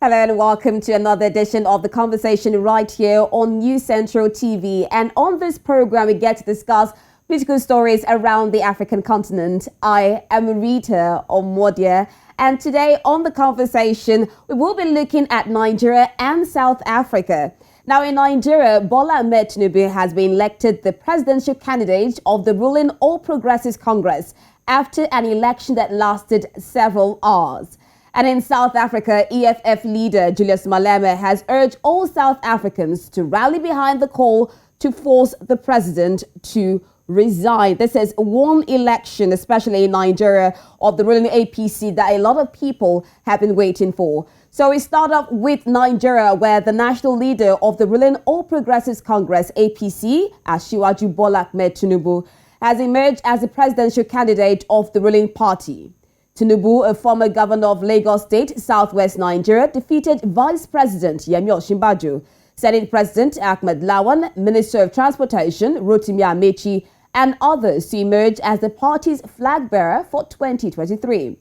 Hello and welcome to another edition of The Conversation right here on News Central TV. And on this program, we get to discuss political stories around the African continent. I am Rita Omodia, and today on The Conversation, we will be looking at Nigeria and South Africa. Now in Nigeria, Bola Ahmed Tinubu has been elected the presidential candidate of the ruling All Progressives Congress after an election that lasted several hours. And in South Africa, EFF leader Julius Malema has urged all South Africans to rally behind the call to force the president to resign. This is one election, especially in Nigeria, of the ruling APC that a lot of people have been waiting for. So we start off with Nigeria, where the national leader of the ruling All Progressives Congress, APC, Asiwaju Bola Ahmed Tinubu, has emerged as the presidential candidate of the ruling party. Tinubu, a former governor of Lagos State, southwest Nigeria, defeated Vice President Bashir Badru, Senate President Ahmed Lawan, Minister of Transportation Rotimi Amaechi, and others to emerge as the party's flag bearer for 2023.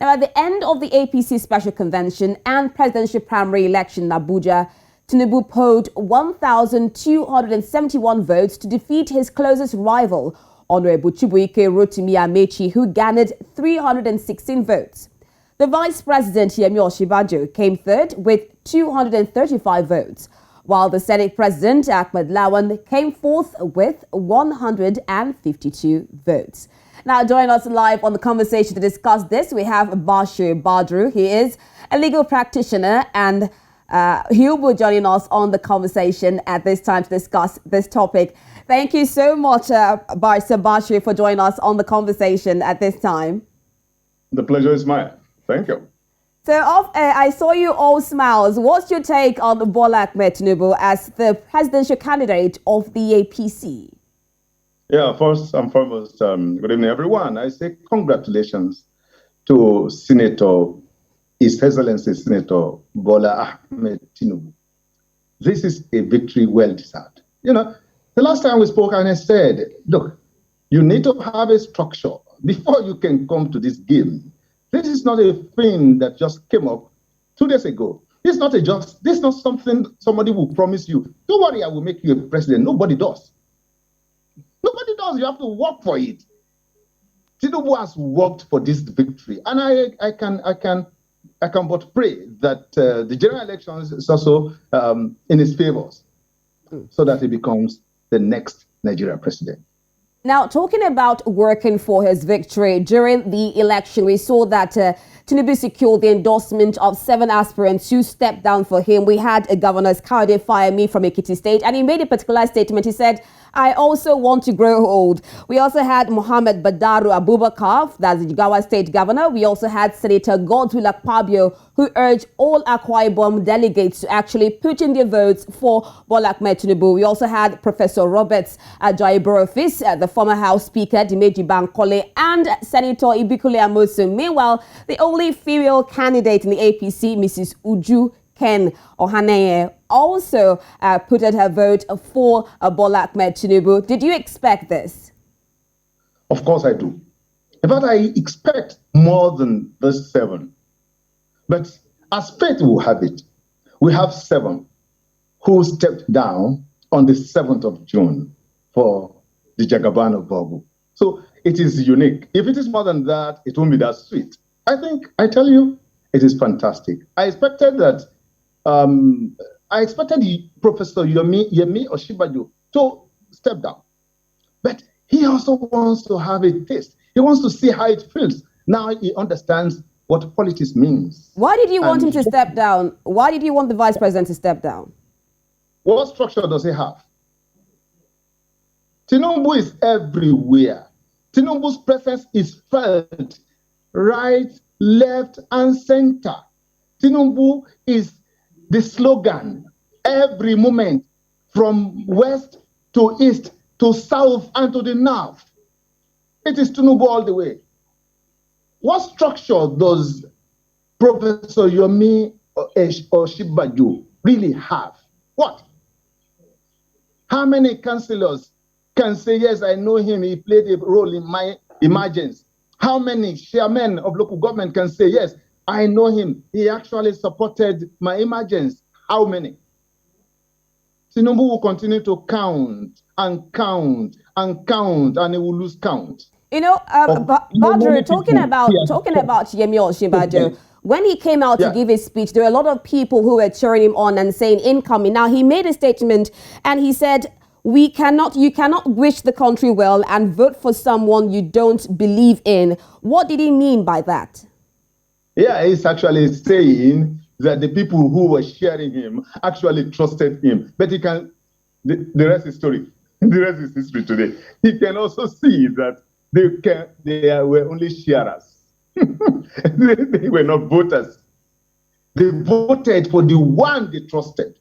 Now, at the end of the APC Special Convention and presidential primary election in Abuja, Tinubu polled 1,271 votes to defeat his closest rival, Honorable Chibuike Rotimi Amaechi, who garnered 316 votes. The Vice President Bashir Badru came third with 235 votes, while the Senate President Ahmed Lawan came fourth with 152 votes. Now, join us live on The Conversation to discuss this, we have Bashir Badru. He is a legal practitioner, and he will be joining us on The Conversation at this time to discuss this topic. Thank you so much, Bashir, for joining us on The Conversation at this time. The pleasure is mine. Thank you. So I saw you all smiles. What's your take on Bola Ahmed Tinubu as the presidential candidate of the APC? Yeah, first and foremost, good evening, everyone. I say congratulations to His Excellency Senator Bola Ahmed Tinubu. This is a victory well deserved. You know, the last time we spoke, I said, look, you need to have a structure before you can come to this game. This is not a thing that just came up 2 days ago. This is not something somebody will promise you. Don't worry, I will make you a president. Nobody does. Nobody does. You have to work for it. Tinubu has worked for this victory, and I can but pray that the general elections is also in his favors, so that he becomes the next Nigeria president. Now, talking about working for his victory, during the election, we saw that Tinubu secured the endorsement of 7 aspirants who stepped down for him. We had a Governor Kayode Fayemi from Ekiti State, and he made a particular statement. He said, I also want to grow old. We also had Mohammed Badaru Abubakar, that's the Jigawa State Governor. We also had Senator Godswill Akpabio, who urged all Akwa Ibom delegates to actually put in their votes for Bola Ahmed Tinubu. We also had Professor Roberts Ajaiborofis, the former House Speaker Dimeji Bankole, and Senator Ibikule Amosun. Meanwhile, the only female candidate in the APC, Mrs. Uju Ken Ohaneye, also put in her vote for Bola Ahmed Tinubu. Did you expect this? Of course I do. In fact, I expect more than those 7. But as fate will have it, we have 7 who stepped down on the 7th of June for the Jagaban of Bogu. So it is unique. If it is more than that, it won't be that sweet. I tell you, it is fantastic. I expected that Professor Yemi Osinbajo to step down. But he also wants to have a taste. He wants to see how it feels. Now he understands what politics means. Why did you want him to step down? Why did you want the vice president to step down? What structure does he have? Tinubu is everywhere. Tinubu's presence is felt right, left, and center. Tinubu is the slogan every moment, from west to east to south and to the north. It is Tinubu all the way. What structure does Professor Yomi Osinbajo really have? What? How many councillors can say, yes, I know him, he played a role in my emergence? How many chairmen of local government can say, yes, I know him. He actually supported my emergence. How many? Tinubu will continue to count and count and count, and he will lose count. You know, Badru, talking about Yemi Osinbajo, when he came out to give his speech, there were a lot of people who were cheering him on and saying incoming. Now, he made a statement and he said, you cannot wish the country well and vote for someone you don't believe in. What did he mean by that? Yeah, he's actually saying that the people who were cheering him actually trusted him. But the rest is story. The rest is history today. He can also see that they were only sharers. They were not voters. They voted for the one they trusted.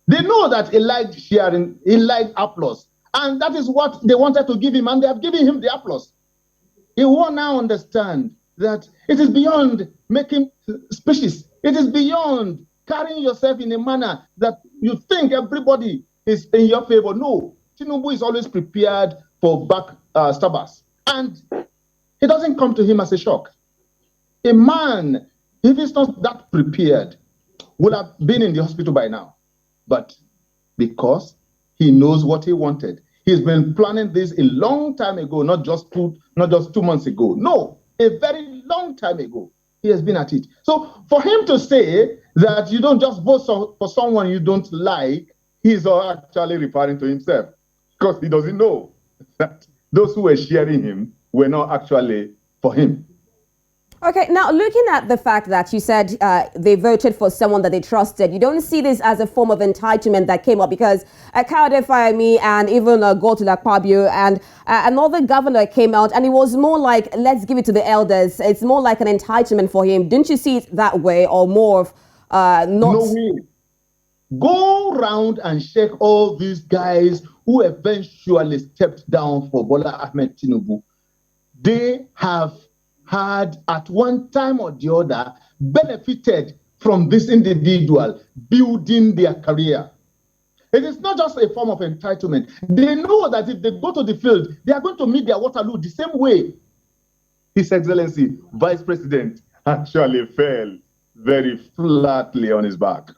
They know that he liked sharing, he liked applause. And that is what they wanted to give him, and they have given him the applause. He will now understand that it is beyond making speeches. It is beyond carrying yourself in a manner that you think everybody is in your favor. No, Tinubu is always prepared for backstabbers. And it doesn't come to him as a shock. A man, if he's not that prepared, would have been in the hospital by now. But because he knows what he wanted, he's been planning this a long time ago, not just 2 months ago. No, a very long time ago. He has been at it. So for him to say that you don't just vote for someone you don't like, he's actually referring to himself, because he doesn't know that those who were cheering him were not actually for him. Okay, now looking at the fact that you said they voted for someone that they trusted, you don't see this as a form of entitlement that came up, because Kayode Fayemi and even Godswill Akpabio and another governor came out, and it was more like, let's give it to the elders. It's more like an entitlement for him. Didn't you see it that way, or more of not? No way. Go round and check all these guys who eventually stepped down for Bola Ahmed Tinubu. They have had at one time or the other benefited from this individual building their career. It is not just a form of entitlement. They know that if they go to the field, they are going to meet their Waterloo the same way. His Excellency, Vice President, actually fell very flatly on his back.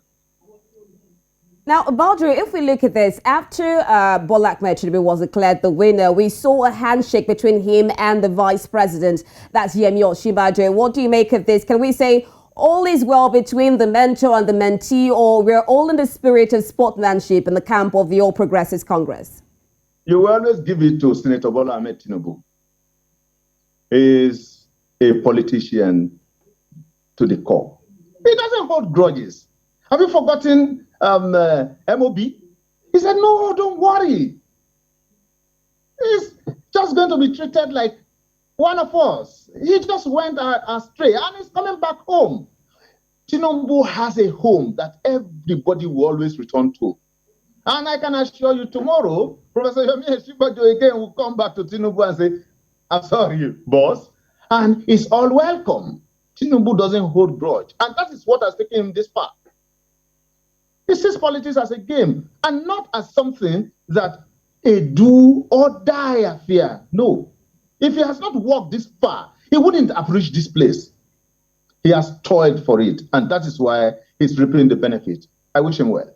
Now, Badru, if we look at this, after Bola Ahmed Tinubu was declared the winner, we saw a handshake between him and the vice president, that's Yemi Osinbajo. What do you make of this? Can we say all is well between the mentor and the mentee, or we're all in the spirit of sportsmanship in the camp of the All Progressives Congress? You will always give it to Senator Bola Ahmed Tinubu. He is a politician to the core. He doesn't hold grudges. Have you forgotten MOB? He said, no, don't worry. He's just going to be treated like one of us. He just went astray and he's coming back home. Tinubu has a home that everybody will always return to. And I can assure you tomorrow, Professor Yemi Osinbajo again will come back to Tinubu and say, I'm sorry, boss. And it's all welcome. Tinubu doesn't hold grudge. And that is what has taken him this far. He sees politics as a game and not as something that a do or die affair. No. If he has not walked this far, he wouldn't have reached this place. He has toiled for it, and that is why he's reaping the benefit. I wish him well.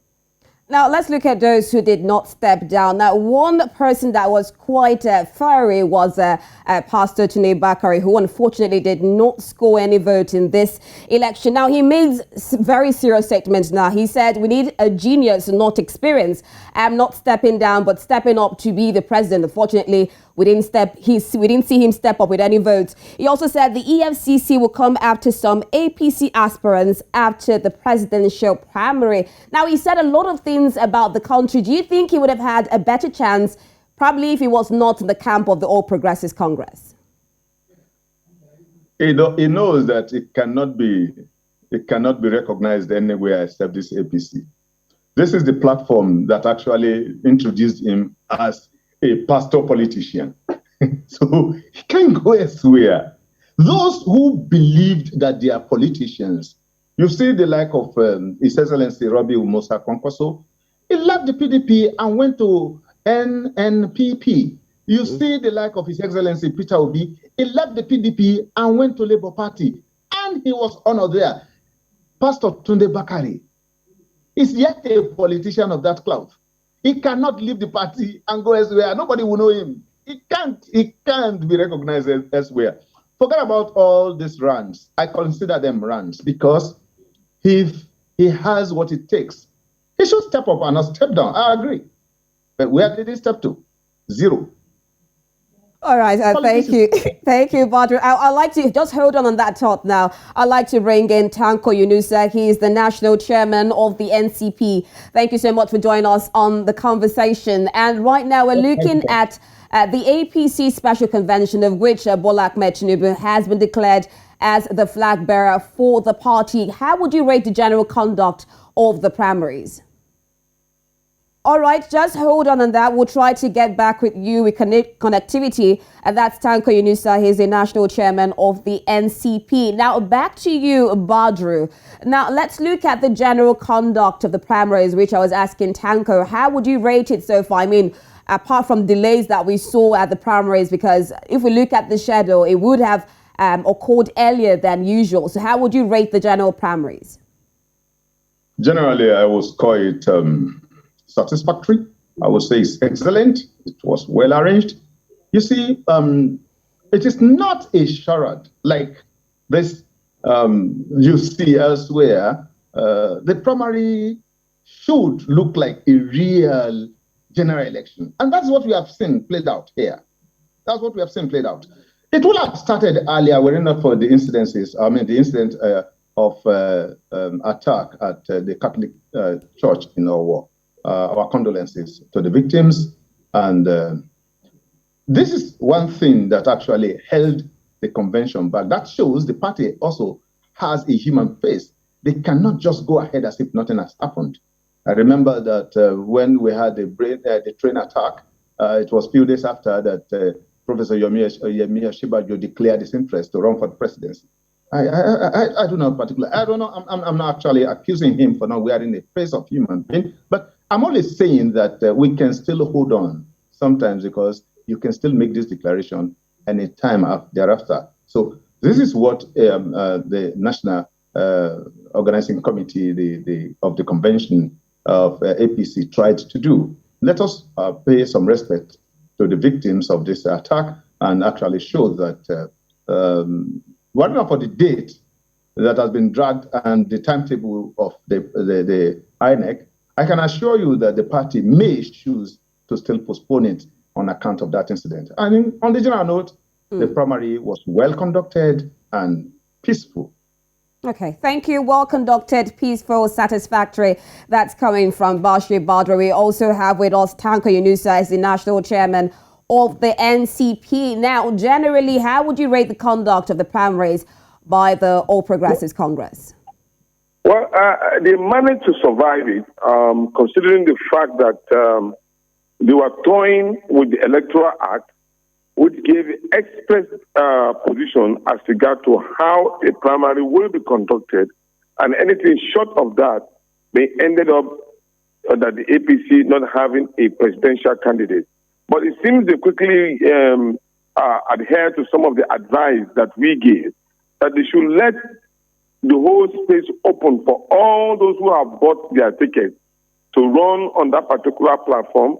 Now, let's look at those who did not step down. Now, one person that was quite fiery was Pastor Tonye Bakari, who unfortunately did not score any vote in this election. Now, he made very serious statements now. He said, we need a genius, not experience. I'm not stepping down, but stepping up to be the president. Unfortunately, we didn't see him step up with any votes. He also said the EFCC will come after some APC aspirants after the presidential primary. Now, he said a lot of things about the country. Do you think he would have had a better chance, probably if he was not in the camp of the All Progressives Congress? He knows that it cannot be recognized anywhere except this APC. This is the platform that actually introduced him as a pastor politician. So he can't go elsewhere. Those who believed that they are politicians, you see the like of His Excellency Robbie Musa Kwankwaso, he left the PDP and went to NNPP. You see the like of His Excellency Peter Obi, he left the PDP and went to Labour Party. And when he was honored there, Pastor Tunde Bakari is yet a politician of that clout. He cannot leave the party and go elsewhere. Nobody will know him. He can't be recognized elsewhere. Forget about all these runs. I consider them runs because if he has what it takes, he should step up and not step down. I agree. But where did he step to? Zero. All right, thank you. Thank you, Badru. I'd like to just hold on that thought now. I'd like to bring in Tanko Yunusa. He is the national chairman of the NCP. Thank you so much for joining us on the conversation. And right now we're looking at the APC special convention, of which Bola Ahmed Tinubu has been declared as the flag bearer for the party. How would you rate the general conduct of the primaries? All right, just hold on that. We'll try to get back with you with connectivity. And that's Tanko Yunusa. He's the national chairman of the NCP. Now, back to you, Badru. Now, let's look at the general conduct of the primaries, which I was asking Tanko. How would you rate it so far? I mean, apart from delays that we saw at the primaries, because if we look at the schedule, it would have occurred earlier than usual. So how would you rate the general primaries? Generally, I would call it satisfactory. I would say it's excellent. It was well arranged. You see, it is not a charade like this you see elsewhere. The primary should look like a real general election. And that's what we have seen played out here. That's what we have seen played out. It would have started earlier were it not for the incidences, the incident of attack at the Catholic Church in Owo. Our condolences to the victims. And this is one thing that actually held the convention back. That shows the party also has a human face. They cannot just go ahead as if nothing has happened. I remember that when we had the train attack, it was a few days after that Professor Yemi Osinbajo declared his interest to run for the presidency. I do not particularly, I don't know, I'm not actually accusing him for not wearing the face of human being, but I'm only saying that we can still hold on sometimes because you can still make this declaration any time thereafter. So this is what the National Organizing Committee of the Convention of APC tried to do. Let us pay some respect to the victims of this attack and actually show that whatever for the date that has been dragged and the timetable of the INEC, I can assure you that the party may choose to still postpone it on account of that incident. And on the general note, the primary was well conducted and peaceful. Okay, thank you. Well conducted, peaceful, satisfactory. That's coming from Bashir Badru. We also have with us Tanko Yunusa as the national chairman of the NCP. Now, generally, how would you rate the conduct of the primaries by the All Progressives Congress? Well, they managed to survive it, considering the fact that they were toying with the Electoral Act, which gave express position as regard to how a primary will be conducted, and anything short of that may ended up that the APC not having a presidential candidate. But it seems they quickly adhere to some of the advice that we gave, that they should let the whole space open for all those who have bought their tickets to run on that particular platform,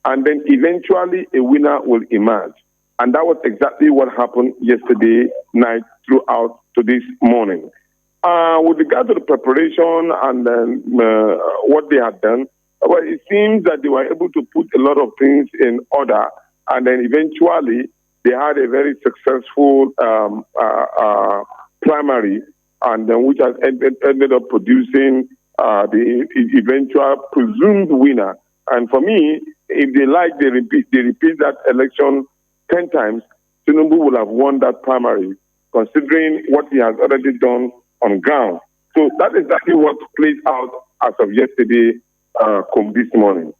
and then eventually a winner will emerge. And that was exactly what happened yesterday night throughout to this morning. With regard to the preparation and what they had done, well, it seems that they were able to put a lot of things in order, and then eventually they had a very successful primary, and then which has ended up producing the eventual presumed winner. And for me, if they like, they repeat that election 10 times, Tinubu will have won that primary, considering what he has already done on ground. So that is exactly what plays out as of yesterday, come this morning.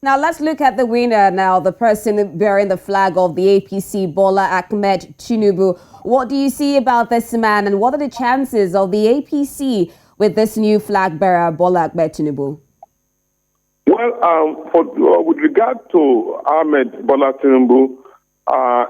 Now, let's look at the winner now, the person bearing the flag of the APC, Bola Ahmed Tinubu. What do you see about this man, and what are the chances of the APC with this new flag bearer, Bola Ahmed Tinubu? Well, with regard to Ahmed Bola Tinubu,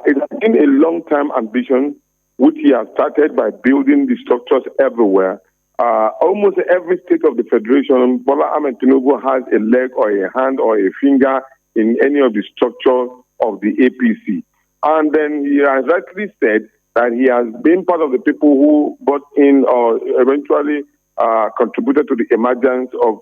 it has been a long-time ambition which he has started by building the structures everywhere. Almost every state of the Federation, Bola Ahmed Tinubu has a leg or a hand or a finger in any of the structures of the APC. And then he has rightly said that he has been part of the people who brought in or eventually contributed to the emergence of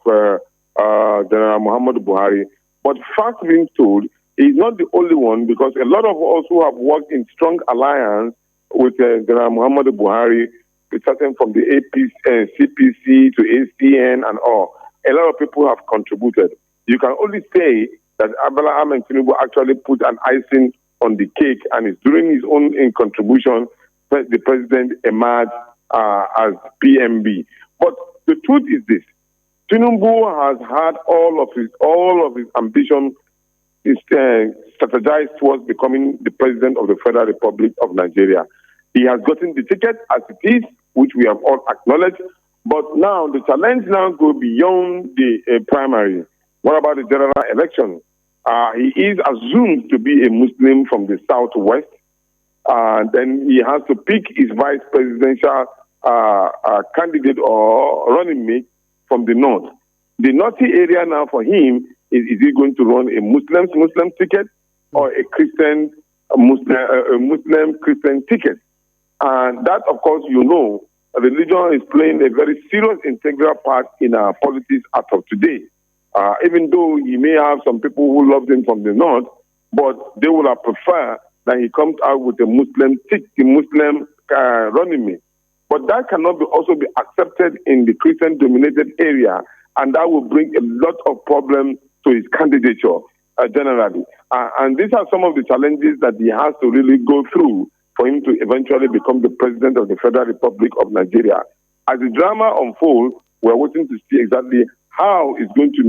General Muhammadu Buhari. But fact being told, he's not the only one, because a lot of us who have worked in strong alliance with General Muhammadu Buhari, starting from the APC, CPC to ACN and all, a lot of people have contributed. You can only say that Bola Ahmed Tinubu actually put an icing on the cake and is doing his own contribution. The president emerged as PMB. But the truth is this: Tinubu has had all of his ambition is strategized towards becoming the president of the Federal Republic of Nigeria. He has gotten the ticket as it is, which we have all acknowledged. But now the challenge now goes beyond the primary. What about the general election? He is assumed to be a Muslim from the southwest. Then he has to pick his vice presidential candidate or running mate from the north. The naughty area now for him is he going to run a Muslim ticket or a Christian Muslim Christian ticket? And that, of course, religion is playing a very serious integral part in our politics as of today. Even though he may have some people who love him from the north, but they would have preferred that he comes out with a Muslim running mate. But that cannot also be accepted in the Christian-dominated area, and that will bring a lot of problems to his candidature generally. And these are some of the challenges that he has to really go through for him to eventually become the president of the Federal Republic of Nigeria. As the drama unfolds, we're waiting to see exactly how it's going to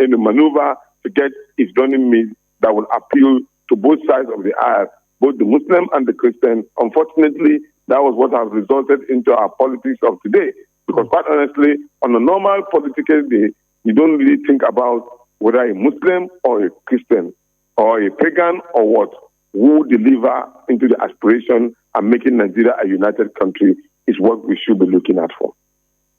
in a maneuver to get his running mate that will appeal to both sides of the aisle, both the Muslim and the Christian. Unfortunately, that was what has resulted into our politics of today. Because quite honestly, on a normal political day, you don't really think about whether a Muslim or a Christian or a pagan or what will deliver into the aspiration and making Nigeria a united country is what we should be looking at for.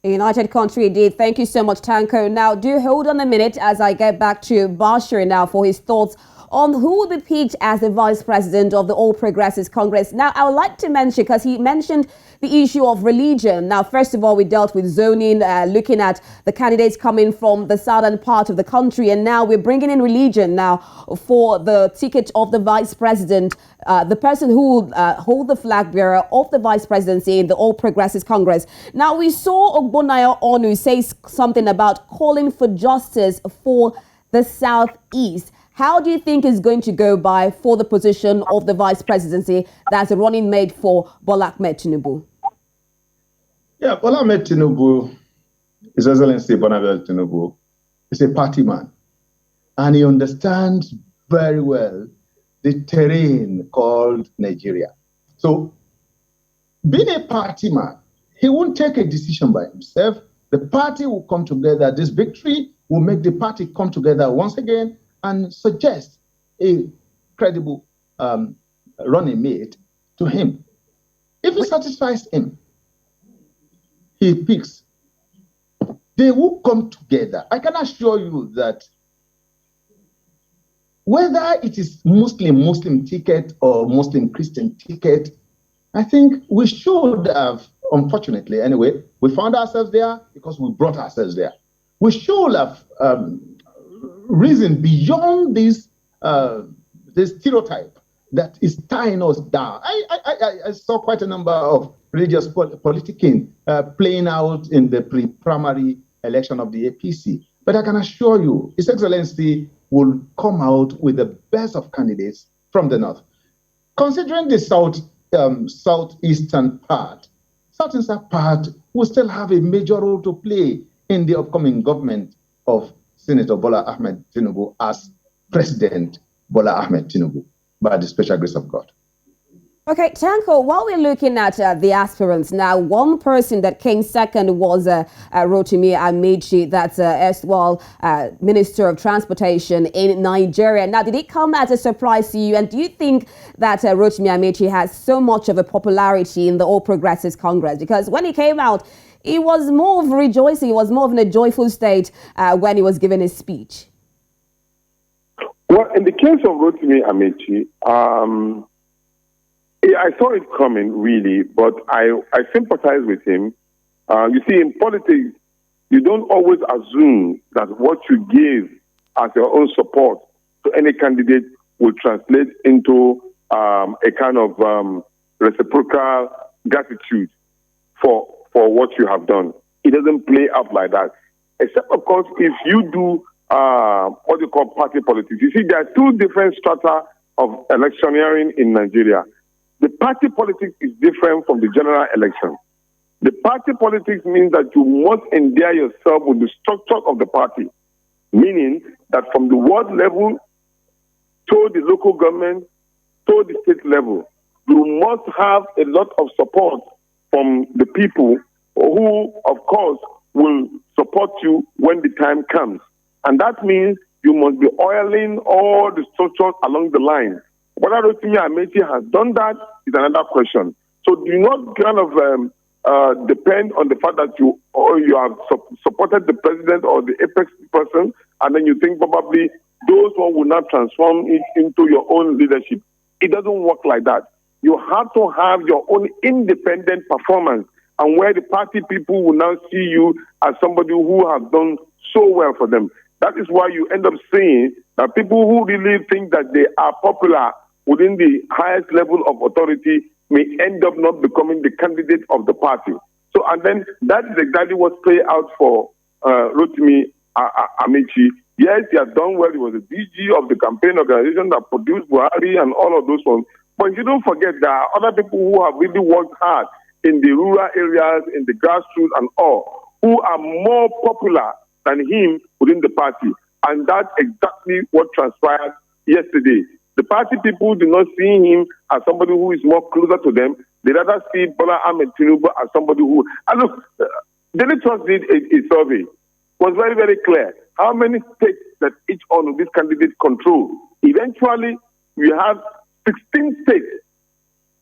A united country indeed. Thank you so much, Tanko. Now, do hold on a minute as I get back to Bashir now for his thoughts on who will be picked as the vice president of the All Progressives Congress. Now, I would like to mention, because he mentioned the issue of religion. Now, first of all, we dealt with zoning, looking at the candidates coming from the southern part of the country. And now we're bringing in religion now for the ticket of the vice president, the person who will hold the flag bearer of the vice presidency in the All Progressives Congress. Now, we saw Ogbonnaya Onu say something about calling for justice for the Southeast. How do you think is going to go by for the position of the vice presidency that's a running mate for Bola Ahmed Tinubu? Yeah, Bola Ahmed Tinubu, His Excellency Bola Ahmed Tinubu, is a party man. And he understands very well the terrain called Nigeria. So, being a party man, he won't take a decision by himself. The party will come together. This victory will make the party come together once again and suggest a credible running mate to him. If it satisfies him, he picks. They will come together. I can assure you that whether it is Muslim ticket or Muslim Christian ticket, I think we should have, unfortunately anyway, we found ourselves there because we brought ourselves there. We should have reason beyond this stereotype that is tying us down. I saw quite a number of religious politicking playing out in the primary election of the APC. But I can assure you, His Excellency will come out with the best of candidates from the north. Considering the southeastern part will still have a major role to play in the upcoming government of Senator Bola Ahmed Tinubu as President Bola Ahmed Tinubu, by the special grace of God. Okay, Tanko, while we're looking at the aspirants now, one person that came second was Rotimi Amaechi, that's erstwhile Minister of Transportation in Nigeria. Now, did it come as a surprise to you? And do you think that Rotimi Amaechi has so much of a popularity in the All Progressives Congress? Because when he came out, he was more of rejoicing, he was more of in a joyful state when he was giving his speech. Well, in the case of Rotimi Amaechi, yeah, I saw it coming, really, but I sympathize with him. You see, in politics, you don't always assume that what you give as your own support to any candidate will translate into a kind of reciprocal gratitude for what you have done. It doesn't play out like that. Except, of course, if you do what you call party politics. You see, there are two different strata of electioneering in Nigeria. The party politics is different from the general election. The party politics means that you must endear yourself with the structure of the party, meaning that from the ward level to the local government to the state level, you must have a lot of support from the people who, of course, will support you when the time comes. And that means you must be oiling all the structures along the line. Whether Rotimi Amaechi has done that is another question. So do not kind of depend on the fact that you have supported the president or the apex person, and then you think probably those one will not transform it into your own leadership. It doesn't work like that. You have to have your own independent performance, and where the party people will now see you as somebody who has done so well for them. That is why you end up seeing that people who really think that they are popular within the highest level of authority may end up not becoming the candidate of the party. So, and then that is exactly what's played out for Rotimi Amaechi. Yes, he has done well. He was the DG of the campaign organization that produced Buhari and all of those ones. But you don't forget there are other people who have really worked hard in the rural areas, in the grassroots and all, who are more popular than him within the party. And that's exactly what transpired yesterday. The party people do not see him as somebody who is more closer to them. They rather see Bola Ahmed Tinubu as somebody who... And look, Daily Trust did a survey. It was very, very clear how many states that each one of these candidates control. Eventually, we have 16 states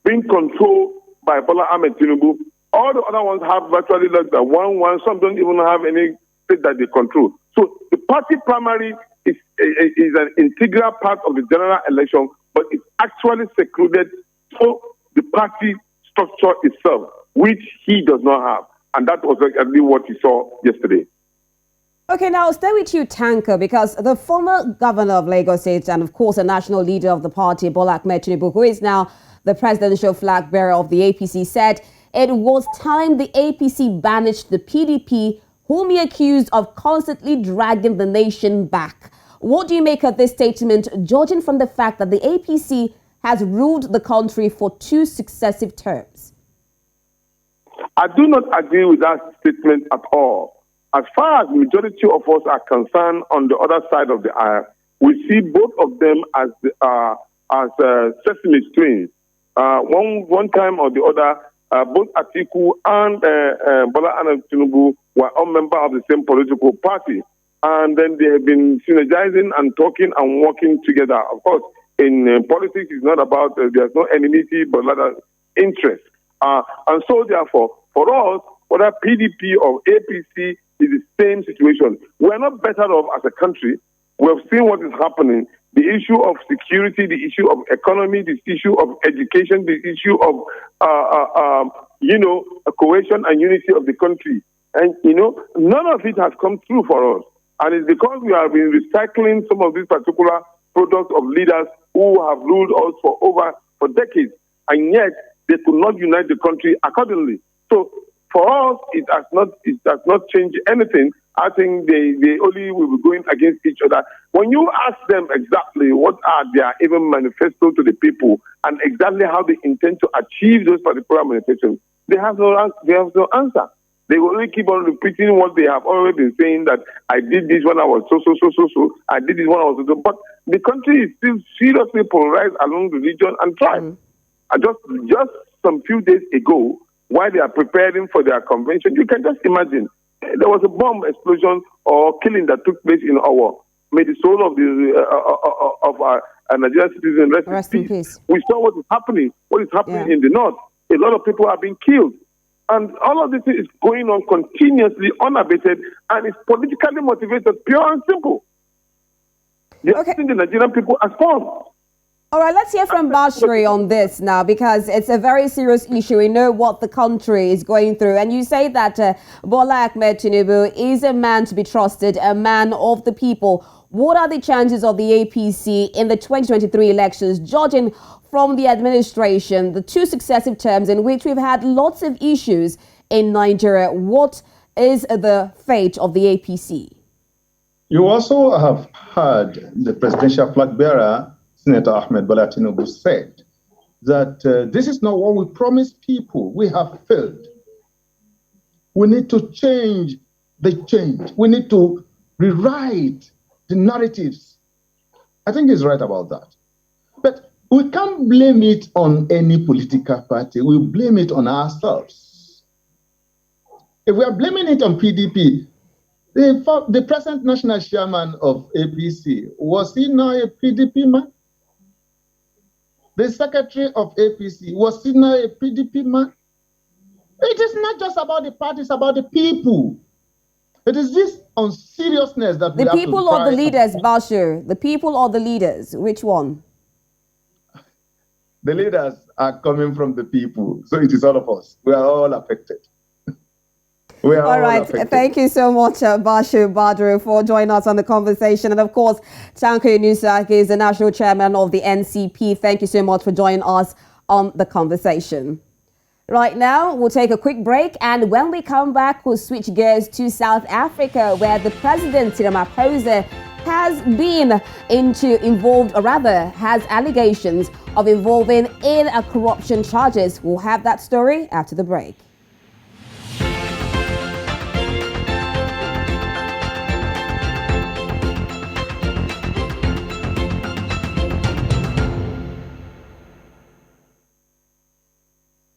being controlled by Bola Ahmed Tinubu. All the other ones have virtually less than one. Some don't even have any state that they control. So the party primary is an integral part of the general election, but it's actually secluded to the party structure itself, which he does not have. And that was exactly what he saw yesterday. Okay, now I'll stay with you, Tanko, because the former governor of Lagos State and, of course, a national leader of the party, Bola Ahmed Tinubu, who is now the presidential flag bearer of the APC, said it was time the APC banished the PDP, whom he accused of constantly dragging the nation back. What do you make of this statement, judging from the fact that the APC has ruled the country for 2 successive terms? I do not agree with that statement at all. As far as the majority of us are concerned on the other side of the aisle, we see both of them as Sesame Street. One time or the other, both Atiku and Bola Ahmed Tinubu were all members of the same political party. And then they have been synergizing and talking and working together. Of course, in politics, it's not about, there's no enmity, but rather interest. And so, therefore, for us, whether PDP or APC is the same situation. We're not better off as a country. We have seen what is happening. The issue of security, the issue of economy, the issue of education, the issue of, cohesion and unity of the country. And, none of it has come true for us. And it's because we have been recycling some of these particular products of leaders who have ruled us for decades. And yet, they could not unite the country accordingly. So, for us, it does not change anything. I think they only will be going against each other. When you ask them exactly what are their even manifesto to the people and exactly how they intend to achieve those particular manifestos, they have no answer. They will only keep on repeating what they have already been saying, that I did this when I was so. I did this when I was so. But the country is still seriously polarized along religion and tribe. Just some few days ago, while they are preparing for their convention, you can just imagine there was a bomb explosion or killing that took place in our. May the soul of our Nigerian citizens rest in peace. We saw what is happening in the north. A lot of people are being killed. And all of this is going on continuously, unabated, and it's politically motivated, pure and simple. They're asking the Nigerian people as formed. All right, let's hear from Bashir on this now, because it's a very serious issue. We know what the country is going through. And you say that Bola Ahmed Tinubu is a man to be trusted, a man of the people. What are the chances of the APC in the 2023 elections, judging from the administration, the two successive terms in which we've had lots of issues in Nigeria? What is the fate of the APC? You also have heard the presidential flag bearer, Senator Ahmed Bola Tinubu, said that this is not what we promised people. We have failed. We need to change the change. We need to rewrite the narratives. I think he's right about that. But we can't blame it on any political party. We blame it on ourselves. If we are blaming it on PDP, the present national chairman of APC, was he not a PDP man? The secretary of APC, was he not a PDP man? It is not just about the party, it's about the people. It is this unseriousness that we have to The people or the leaders, Bashir? The people or the leaders? Which one? The leaders are coming from the people. So it is all of us. We are all affected. We are all right. Affected. Thank you so much, Bashir Badru, for joining us on the conversation. And of course, Tanko Yunusa is the national chairman of the NCP. Thank you so much for joining us on the conversation. Right now, we'll take a quick break, and when we come back, we'll switch gears to South Africa, where the president, Cyril Ramaphosa, has been involved, or rather, has allegations of involving in corruption charges. We'll have that story after the break.